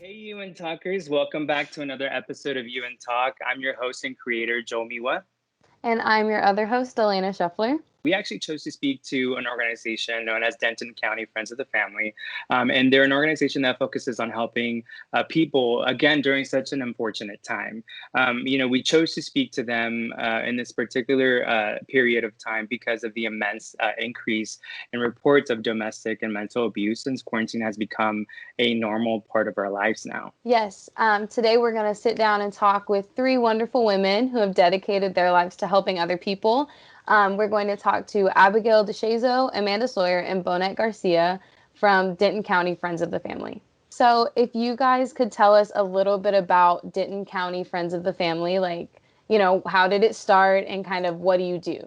Hey, UNTalkers, welcome back to another episode of UNTalk. I'm your host and creator, Joel Miwa. And I'm your other host, Elena Scheffler. We actually chose to speak to an organization known as Denton County Friends of the Family. And they're an organization that focuses on helping people, again, during such an unfortunate time. We chose to speak to them in this particular period of time because of the immense increase in reports of domestic and mental abuse since quarantine has become a normal part of our lives now. Yes, today we're going to sit down and talk with three wonderful women who have dedicated their lives to helping other people. We're going to talk to Abigail DeShazo, Amanda Sawyer, and Bonette Garcia from Denton County Friends of the Family. So if you guys could tell us a little bit about Denton County Friends of the Family, how did it start and kind of what do you do?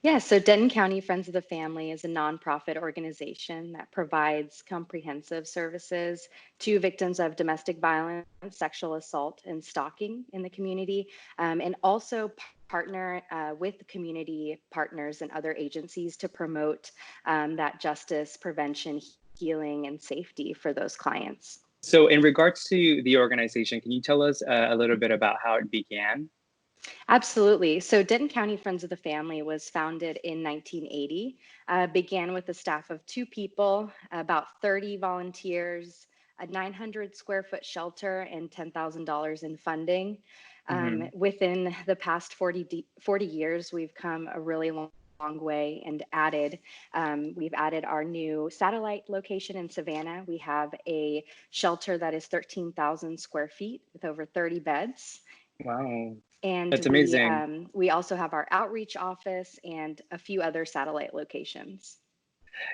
Yeah, so Denton County Friends of the Family is a nonprofit organization that provides comprehensive services to victims of domestic violence, sexual assault, and stalking in the community, and also partner with community partners and other agencies to promote that justice, prevention, healing, and safety for those clients. So, in regards to the organization, can you tell us a little bit about how it began? Absolutely. So Denton County Friends of the Family was founded in 1980, began with a staff of 2 people, about 30 volunteers, a 900 square foot shelter, and $10,000 in funding. Mm-hmm. Within the past 40 years, we've come a really long way and we've added our new satellite location in Savannah. We have a shelter that is 13,000 square feet with over 30 beds. Wow. And That's amazing. we also have our outreach office and a few other satellite locations.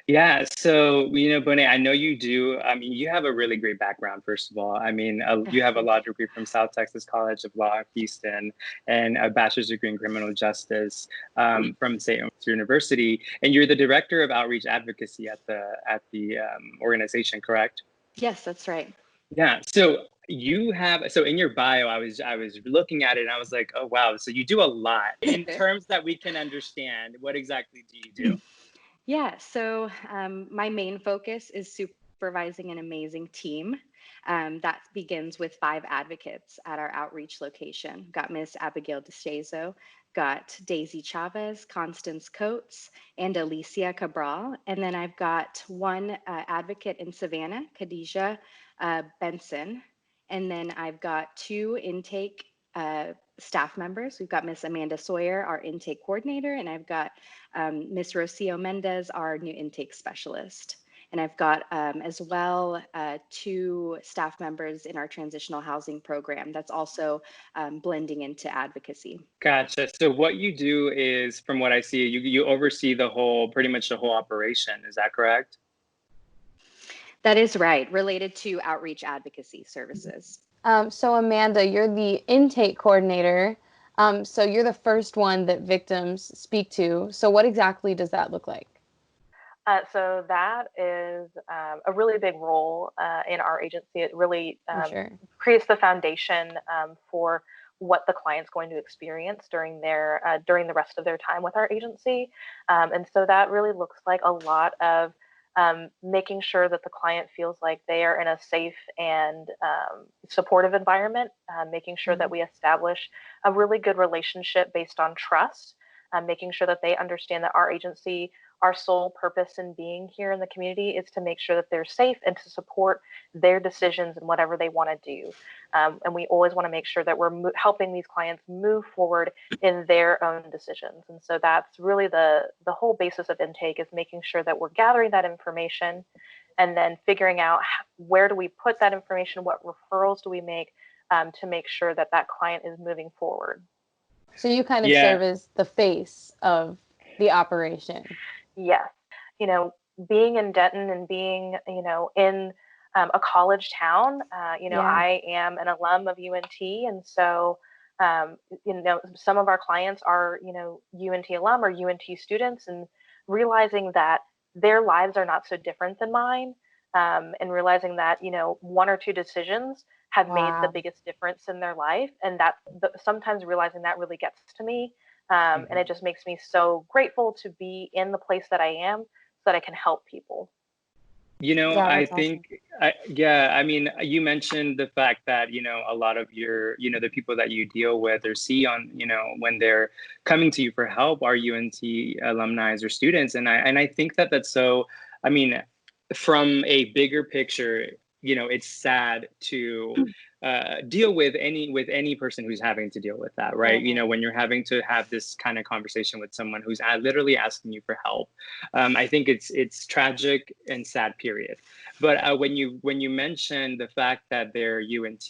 Yeah. So, Bonet, I know you do. I mean, you have a really great background, first of all. I mean, you have a law degree from South Texas College of Law in Houston and a bachelor's degree in criminal justice from St. Louis University. And you're the director of outreach advocacy at the organization, correct? Yes, that's right. Yeah. So in your bio, I was looking at it and I was like, oh wow. So you do a lot in terms that we can understand. What exactly do you do? Yeah, so my main focus is supervising an amazing team. That begins with 5 advocates at our outreach location. Got Miss Abigail DeShazo, got Daisy Chavez, Constance Coates, and Alicia Cabral. And then I've got one advocate in Savannah, Khadijah Benson. And then I've got 2 intake staff members. We've got Miss Amanda Sawyer, our intake coordinator, and I've got Ms. Rocio Mendez, our new intake specialist. And I've got as well 2 staff members in our transitional housing program that's also blending into advocacy. Gotcha. So what you do is, from what I see, you oversee pretty much the whole operation. Is that correct? That is right, related to outreach advocacy services. So Amanda, you're the intake coordinator. So you're the first one that victims speak to. So what exactly does that look like? So that is a really big role in our agency. It really creates the foundation for what the client's going to experience during the rest of their time with our agency. And so that really looks like a lot of making sure that the client feels like they are in a safe and supportive environment, making sure that we establish a really good relationship based on trust, making sure that they understand that our agency, our sole purpose in being here in the community is to make sure that they're safe and to support their decisions and whatever they want to do. And we always want to make sure that we're helping these clients move forward in their own decisions. And so that's really the whole basis of intake, is making sure that we're gathering that information and then figuring out where do we put that information, what referrals do we make to make sure that that client is moving forward. So you kind of serve as the face of the operation. Yes. Being in Denton and being, in a college town, I am an alum of UNT. And so, some of our clients are, UNT alum or UNT students, and realizing that their lives are not so different than mine, and realizing that, 1 or 2 decisions have made the biggest difference in their life. And that sometimes realizing that really gets to me. And it just makes me so grateful to be in the place that I am so that I can help people. Yeah, I that's awesome. think, yeah, I mean, you mentioned the fact that, a lot of your, the people that you deal with or see on, when they're coming to you for help are UNT alumni or students. And I think that that's so, I mean, from a bigger picture, it's sad to deal with any person who's having to deal with that, right? When you're having to have this kind of conversation with someone who's literally asking you for help. I think it's tragic and sad, period. But when you mention the fact that they're UNT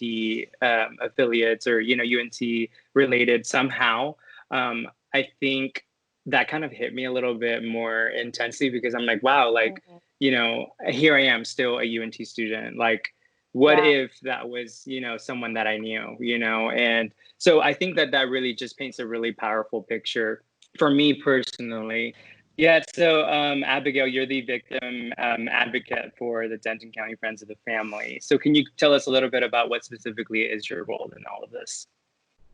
affiliates or UNT related somehow, I think that kind of hit me a little bit more intensely, because I'm like, wow, like, here I am still a UNT student. Like, what if that was, someone that I knew, And so I think that that really just paints a really powerful picture for me personally. Yeah, so Abigail, you're the victim advocate for the Denton County Friends of the Family. So can you tell us a little bit about what specifically is your role in all of this?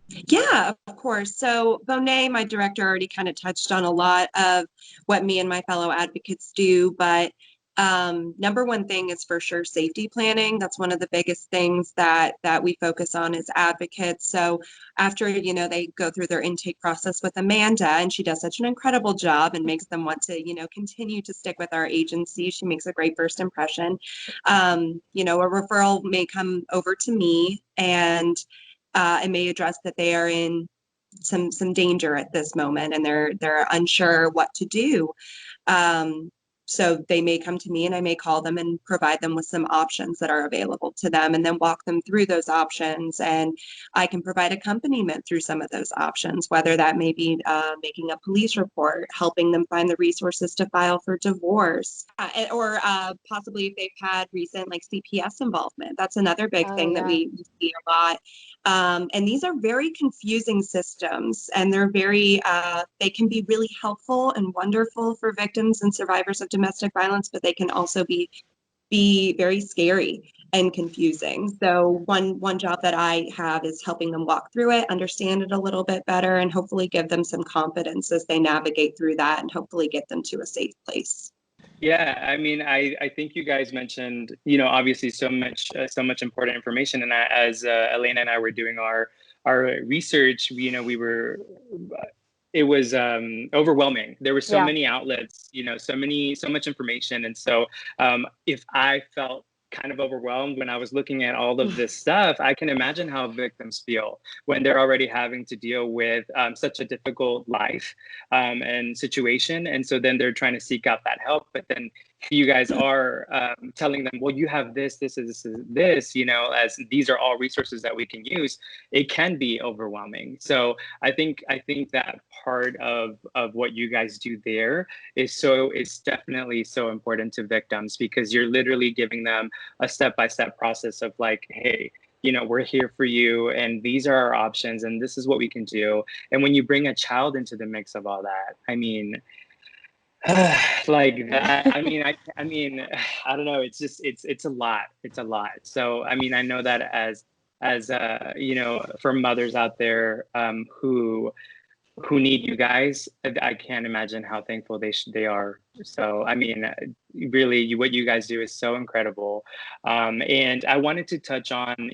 Yeah, of course. So Bonet, my director, already kind of touched on a lot of what me and my fellow advocates do, but number one thing is for sure safety planning. That's one of the biggest things that we focus on as advocates. So after, they go through their intake process with Amanda, and she does such an incredible job and makes them want to, continue to stick with our agency. She makes a great first impression. A referral may come over to me, and it may address that they are in some danger at this moment and they're unsure what to do. So they may come to me, and I may call them and provide them with some options that are available to them, and then walk them through those options. And I can provide accompaniment through some of those options, whether that may be making a police report, helping them find the resources to file for divorce, or possibly if they've had recent like CPS involvement. That's another big thing that we see a lot. And these are very confusing systems, and they're they can be really helpful and wonderful for victims and survivors of domestic violence, but they can also be very scary and confusing. So one job that I have is helping them walk through it, understand it a little bit better, and hopefully give them some confidence as they navigate through that, and hopefully get them to a safe place. Yeah, I mean, I think you guys mentioned, obviously so much important information. And as Elena and I were doing our research, it was overwhelming. There were so many outlets, so much information. And so if I felt kind of overwhelmed when I was looking at all of this stuff, I can imagine how victims feel when they're already having to deal with such a difficult life and situation. And so then they're trying to seek out that help. But then you guys are telling them, well, you have this, as these are all resources that we can use. It can be overwhelming. So I think that part of what you guys do there is definitely so important to victims, because you're literally giving them a step-by-step process of like, hey, we're here for you, and these are our options, and this is what we can do. And when you bring a child into the mix of all that, I mean, like that, I mean, I don't know. It's just, it's a lot. It's a lot. So, I mean, I know that as for mothers out there who need you guys, I can't imagine how thankful they are. So, I mean, really, what you guys do is so incredible. And I wanted to touch on,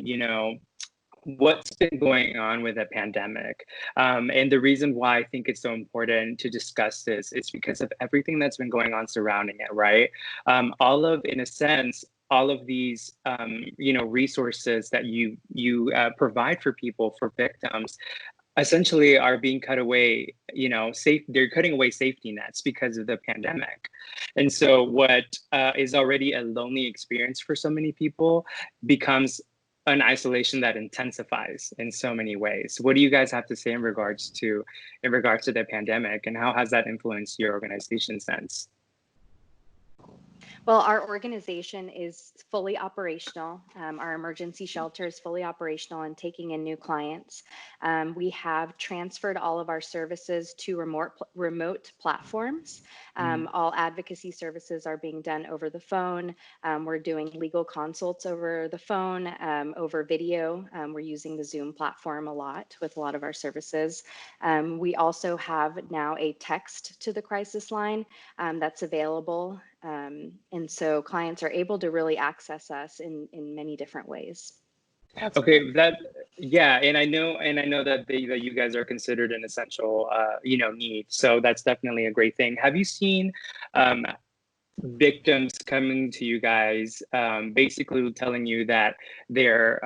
what's been going on with the pandemic. And the reason why I think it's so important to discuss this is because of everything that's been going on surrounding it, right? In a sense, all of these, resources that you provide for people, for victims, essentially are being cut away, they're cutting away safety nets because of the pandemic. And so what is already a lonely experience for so many people becomes an isolation that intensifies in so many ways. What do you guys have to say in regards to the pandemic, and how has that influenced your organization since? Well, our organization is fully operational. Our emergency shelter is fully operational and taking in new clients. We have transferred all of our services to remote platforms. All advocacy services are being done over the phone. We're doing legal consults over the phone, over video. We're using the Zoom platform a lot with a lot of our services. We also have now a text to the crisis line that's available And so clients are able to really access us in many different ways. That's Okay, yeah, and I know that that you guys are considered an essential need. So that's definitely a great thing. Have you seen victims coming to you guys, basically telling you that they're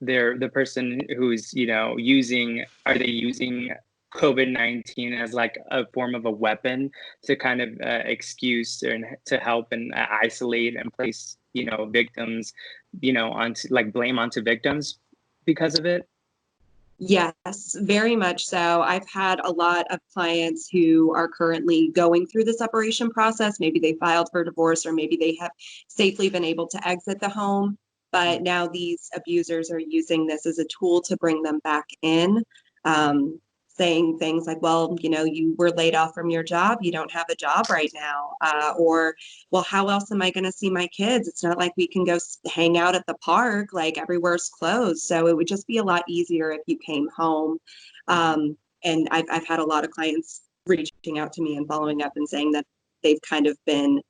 the person who's are they using COVID-19 as like a form of a weapon to kind of excuse and to help and isolate and place victims onto like blame onto victims because of it? Yes, very much so. I've had a lot of clients who are currently going through the separation process. Maybe they filed for divorce, or maybe they have safely been able to exit the home. But now these abusers are using this as a tool to bring them back in, saying things like, well, you were laid off from your job. You don't have a job right now. Or, well, how else am I going to see my kids? It's not like we can go hang out at the park, like everywhere's closed. So it would just be a lot easier if you came home. And I've had a lot of clients reaching out to me and following up and saying that they've kind of been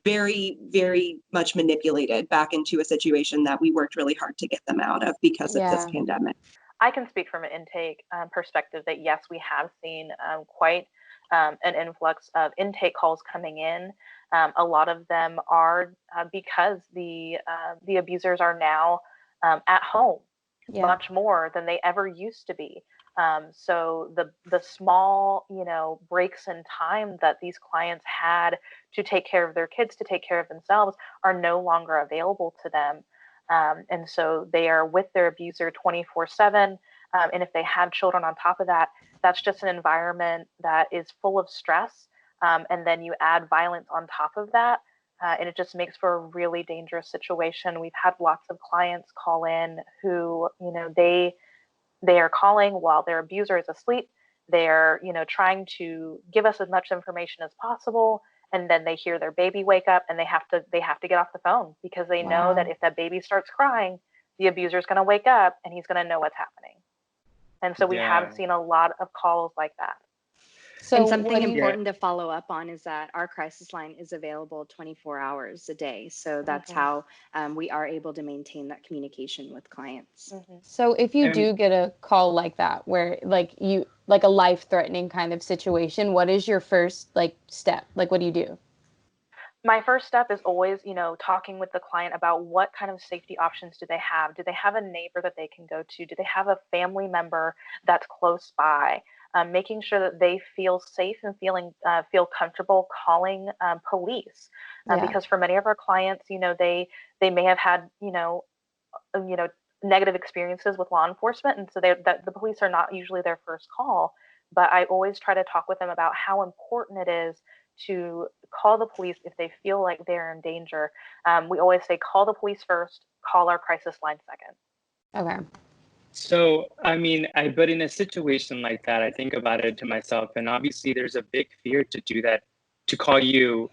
very, very much manipulated back into a situation that we worked really hard to get them out of because of this pandemic. I can speak from an intake perspective that yes, we have seen quite an influx of intake calls coming in. A lot of them are because the abusers are now at home much more than they ever used to be. So the small breaks in time that these clients had to take care of their kids, to take care of themselves, are no longer available to them. And so they are with their abuser 24/7. And if they have children on top of that, that's just an environment that is full of stress. And then you add violence on top of that. And it just makes for a really dangerous situation. We've had lots of clients call in who, they are calling while their abuser is asleep. They're, trying to give us as much information as possible. And then they hear their baby wake up and they have to get off the phone because they know that if that baby starts crying, the abuser is going to wake up and he's going to know what's happening. And so we have seen a lot of calls like that. So and something important to follow up on is that our crisis line is available 24 hours a day. So that's how we are able to maintain that communication with clients. So if you do get a call like that, where like a life-threatening kind of situation, what is your first step? Like, what do you do? My first step is always, talking with the client about what kind of safety options do they have? Do they have a neighbor that they can go to? Do they have a family member that's close by? Making sure that they feel safe and feel comfortable calling police, because for many of our clients, they may have had negative experiences with law enforcement, and so the police are not usually their first call. But I always try to talk with them about how important it is to call the police if they feel like they're in danger. We always say call the police first, call our crisis line second. Okay. So, but in a situation like that, I think about it to myself, and obviously there's a big fear to do that, to call you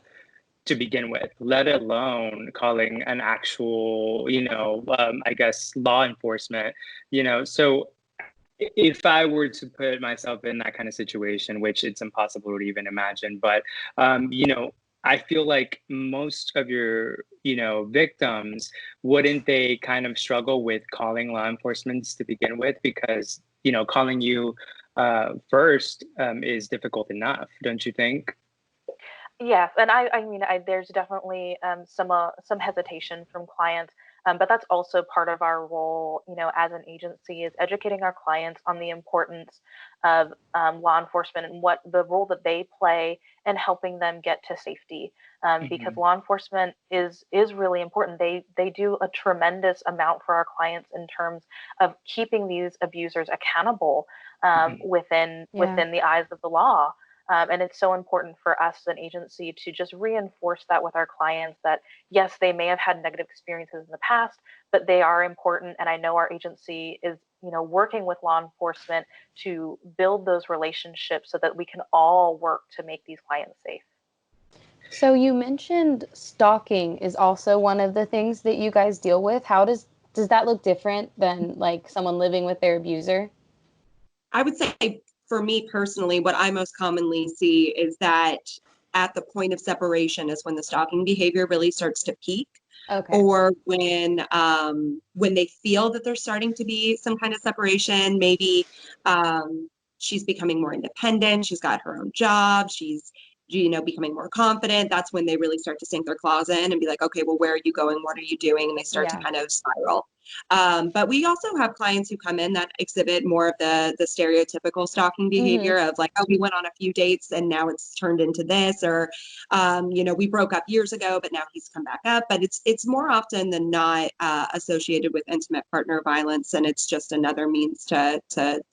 to begin with, let alone calling an actual, I guess, law enforcement, So if I were to put myself in that kind of situation, which it's impossible to even imagine, but, I feel like most of your, victims, wouldn't they kind of struggle with calling law enforcement to begin with? Because, calling you first is difficult enough, don't you think? Yes, and there's definitely some hesitation from clients, but that's also part of our role, as an agency, is educating our clients on the importance of law enforcement and what the role that they play in helping them get to safety. Because law enforcement is really important. They do a tremendous amount for our clients in terms of keeping these abusers accountable within the eyes of the law. And it's so important for us as an agency to just reinforce that with our clients, that yes, they may have had negative experiences in the past, but they are important. And I know our agency is, working with law enforcement to build those relationships so that we can all work to make these clients safe. So you mentioned stalking is also one of the things that you guys deal with. How does that look different than someone living with their abuser? I would say, for me personally, what I most commonly see is that at the point of separation is when the stalking behavior really starts to peak. Okay. Or when they feel that there's starting to be some kind of separation, maybe she's becoming more independent, she's got her own job, she's becoming more confident. That's when they really start to sink their claws in and be like, okay, well, where are you going? What are you doing? And they start to kind of spiral. But we also have clients who come in that exhibit more of the stereotypical stalking behavior of like, oh, we went on a few dates and now it's turned into this, or, we broke up years ago, but now he's come back up. But it's more often than not associated with intimate partner violence. And it's just another means to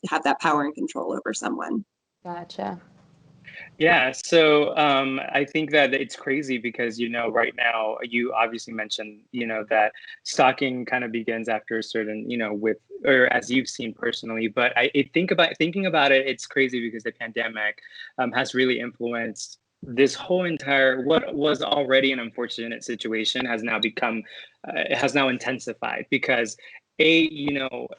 have that power and control over someone. Gotcha. Yeah, so I think that it's crazy because, right now you obviously mentioned, that stalking kind of begins after a certain, or as you've seen personally. But thinking about it, it's crazy because the pandemic has really influenced this whole entire, what was already an unfortunate situation has now intensified because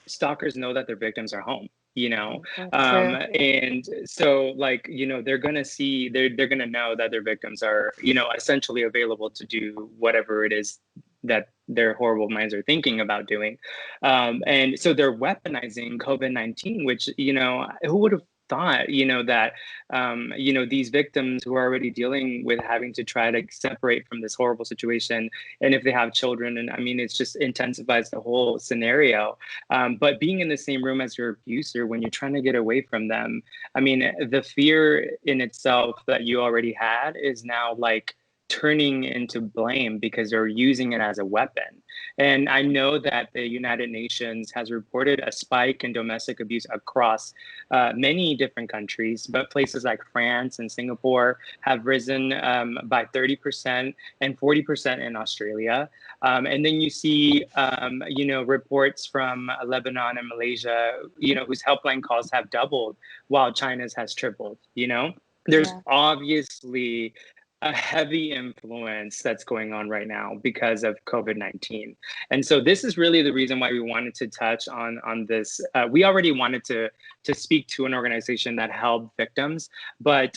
stalkers know that their victims are home. And so they're gonna know that their victims are essentially available to do whatever it is that their horrible minds are thinking about doing, and so they're weaponizing COVID-19, which who would have thought that these victims who are already dealing with having to try to separate from this horrible situation, and if they have children, and it just intensifies the whole scenario, but being in the same room as your abuser when you're trying to get away from them, the fear in itself that you already had is now turning into blame because they're using it as a weapon. And I know that the United Nations has reported a spike in domestic abuse across many different countries, but places like France and Singapore have risen by 30% and 40% in Australia. And then you see, reports from Lebanon and Malaysia, whose helpline calls have doubled while China's has tripled. There's obviously a heavy influence that's going on right now because of COVID-19. And so this is really the reason why we wanted to touch on this. We already wanted to speak to an organization that helped victims, but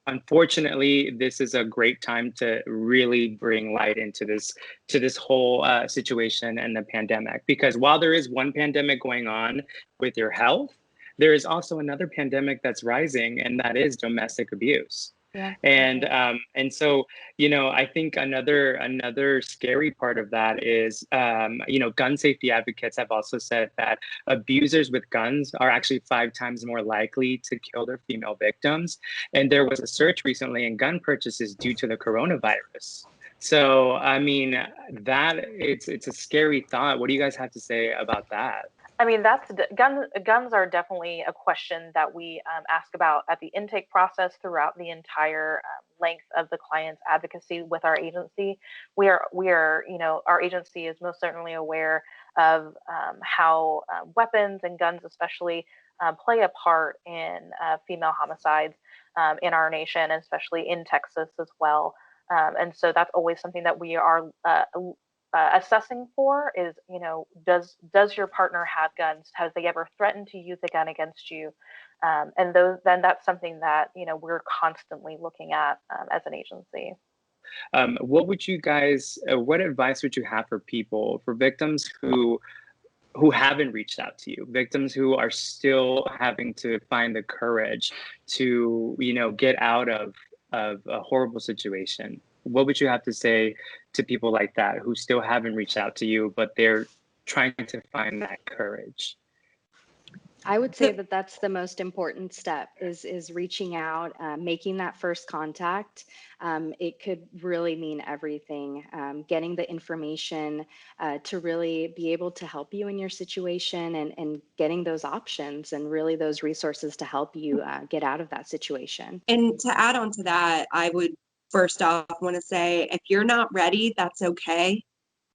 unfortunately, this is a great time to really bring light into this whole situation and the pandemic, because while there is one pandemic going on with your health, there is also another pandemic that's rising, and that is domestic abuse. Yeah. And so, I think another scary part of that is, gun safety advocates have also said that abusers with guns are actually 5 times more likely to kill their female victims. And there was a surge recently in gun purchases due to the coronavirus. So, that it's a scary thought. What do you guys have to say about that? Guns are definitely a question that we ask about at the intake process throughout the entire length of the client's advocacy with our agency. We are, our agency is most certainly aware of how weapons and guns especially play a part in female homicides in our nation, especially in Texas as well. And so that's always something that we are assessing for is, does your partner have guns? Has they ever threatened to use a gun against you? And then that's something that, we're constantly looking at as an agency. What advice would you have for victims who haven't reached out to you, victims who are still having to find the courage to, get out of a horrible situation? What would you have to say to people like that who still haven't reached out to you, but they're trying to find that courage? I would say that that's the most important step is reaching out, making that first contact. It could really mean everything. Getting the information to really be able to help you in your situation, and getting those options and really those resources to help you get out of that situation. And to add on to that, I would first off want to say, if you're not ready, that's okay.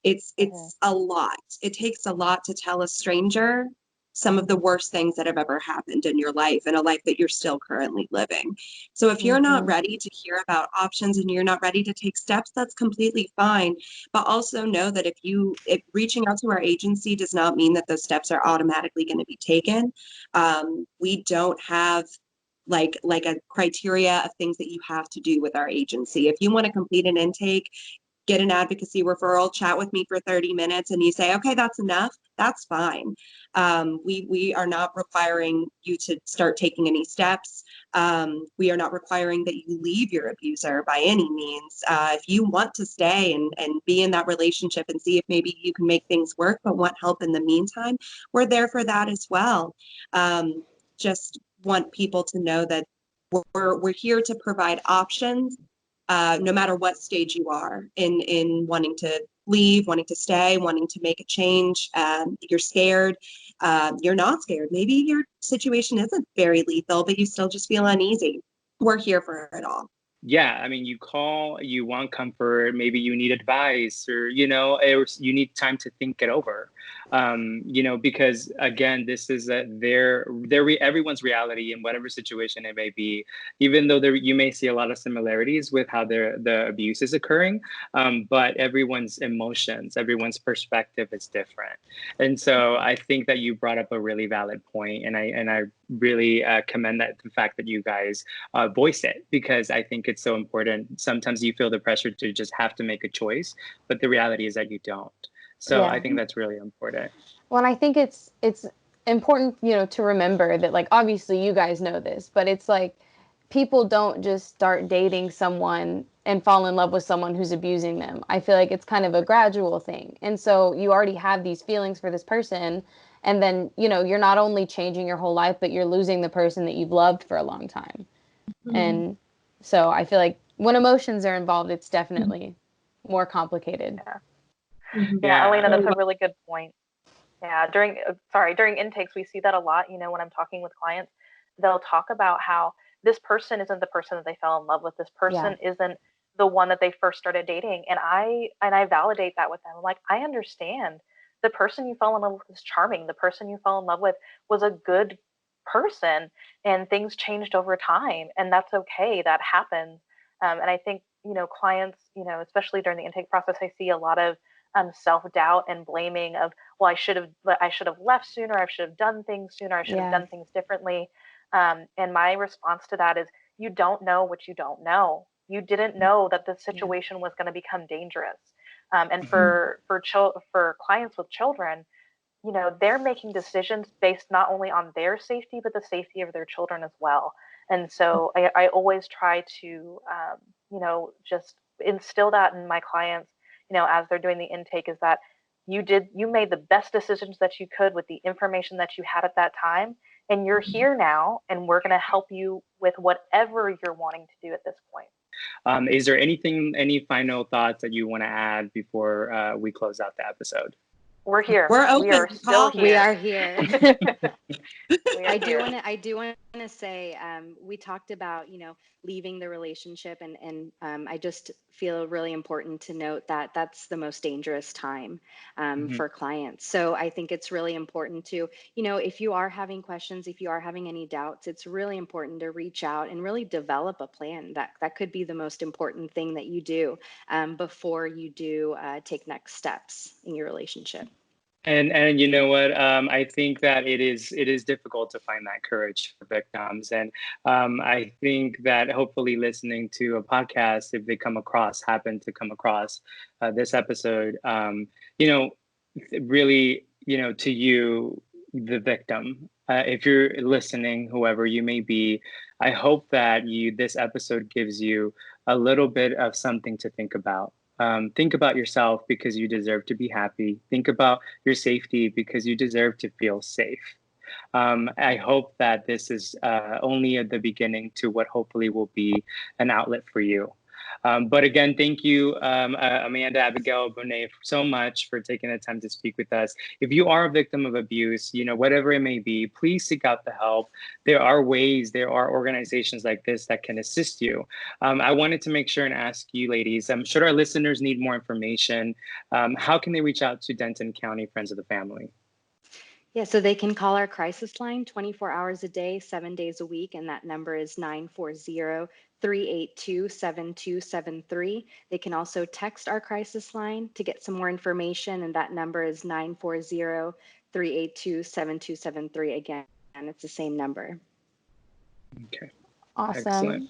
It's a lot. It takes a lot to tell a stranger some of the worst things that have ever happened in your life, and a life that you're still currently living. So if you're not ready to hear about options and you're not ready to take steps, that's completely fine. But also know that if reaching out to our agency does not mean that those steps are automatically going to be taken. We don't have like a criteria of things that you have to do with our agency. If you want to complete an intake, get an advocacy referral, chat with me for 30 minutes, and you say, okay, that's enough, that's fine. We are not requiring you to start taking any steps. We are not requiring that you leave your abuser by any means. If you want to stay and be in that relationship and see if maybe you can make things work, but want help in the meantime, we're there for that as well. Just want people to know that we're here to provide options. No matter what stage you are in wanting to leave, wanting to stay, wanting to make a change, you're scared, you're not scared. Maybe your situation isn't very lethal, but you still just feel uneasy. We're here for it all. Yeah, I mean, you call, you want comfort, maybe you need advice, or you need time to think it over. Because again, this is everyone's reality in whatever situation it may be. Even though you may see a lot of similarities with how the abuse is occurring, but everyone's emotions, everyone's perspective is different. And so I think that you brought up a really valid point, and I really commend the fact that you guys voice it, because I think it's so important. Sometimes you feel the pressure to just have to make a choice, but the reality is that you don't. So I think that's really important. Well, and I think it's important, to remember that, like, obviously you guys know this, but it's like people don't just start dating someone and fall in love with someone who's abusing them. I feel like it's kind of a gradual thing. And so you already have these feelings for this person, and then, you're not only changing your whole life, but you're losing the person that you've loved for a long time. Mm-hmm. And so I feel like when emotions are involved, it's definitely more complicated. Yeah. Yeah, Elena, that's a really good point. Yeah, during intakes, we see that a lot. When I'm talking with clients, they'll talk about how this person isn't the person that they fell in love with. This person isn't the one that they first started dating. And I validate that with them. I'm like, I understand. The person you fell in love with is charming. The person you fell in love with was a good person, and things changed over time, and that's okay. That happens. And I think, clients, especially during the intake process, I see a lot of self-doubt and blaming of, well, I should have left sooner, I should have done things sooner, I should have done things differently. And my response to that is, you don't know what you don't know. You didn't know that the situation was going to become dangerous. And for clients with children, they're making decisions based not only on their safety, but the safety of their children as well. And so I always try to, just instill that in my clients, as they're doing the intake, is that you made the best decisions that you could with the information that you had at that time. And you're here now, and we're going to help you with whatever you're wanting to do at this point. Is there any final thoughts that you want to add before we close out the episode? We're here. We're open. We are still here. We are here. I do want to say, we talked about, leaving the relationship, and I just feel really important to note that that's the most dangerous time for clients. So I think it's really important to, if you are having questions, if you are having any doubts, it's really important to reach out and really develop a plan. That could be the most important thing that you do before you do take next steps in your relationship. And you know what? I think that it is difficult to find that courage for victims, and I think that hopefully listening to a podcast, if they happen to come across this episode, really, to you, the victim, if you're listening, whoever you may be, I hope that this episode gives you a little bit of something to think about. Think about yourself, because you deserve to be happy. Think about your safety, because you deserve to feel safe. I hope that this is only at the beginning to what hopefully will be an outlet for you. But again, thank you, Amanda, Abigail, Bonet, so much for taking the time to speak with us. If you are a victim of abuse, whatever it may be, please seek out the help. There are organizations like this that can assist you. I wanted to make sure and ask you, ladies, should our listeners need more information, how can they reach out to Denton County Friends of the Family? Yeah, so they can call our crisis line 24 hours a day, 7 days a week, and that number is 940-382-7273. They can also text our crisis line to get some more information, and that number is 940-382-7273. Again, and it's the same number. Okay, Awesome. Excellent.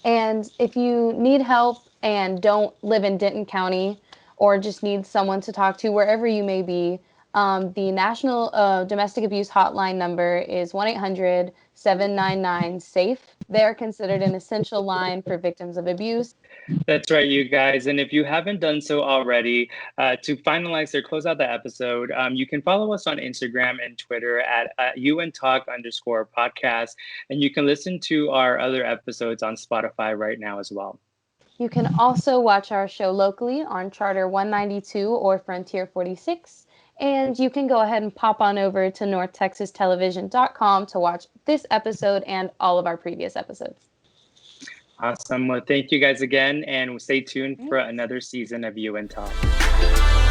And if you need help and don't live in Denton County or just need someone to talk to wherever you may be, the National Domestic Abuse Hotline number is 1-800-799-SAFE. They're considered an essential line for victims of abuse. That's right, you guys. And if you haven't done so already, to finalize or close out the episode, you can follow us on Instagram and Twitter at UNTalk_podcast. And you can listen to our other episodes on Spotify right now as well. You can also watch our show locally on Charter 192 or Frontier 46. And you can go ahead and pop on over to NorthTexasTelevision.com to watch this episode and all of our previous episodes. Awesome. Well, thank you guys again, and stay tuned for another season of UNTalk.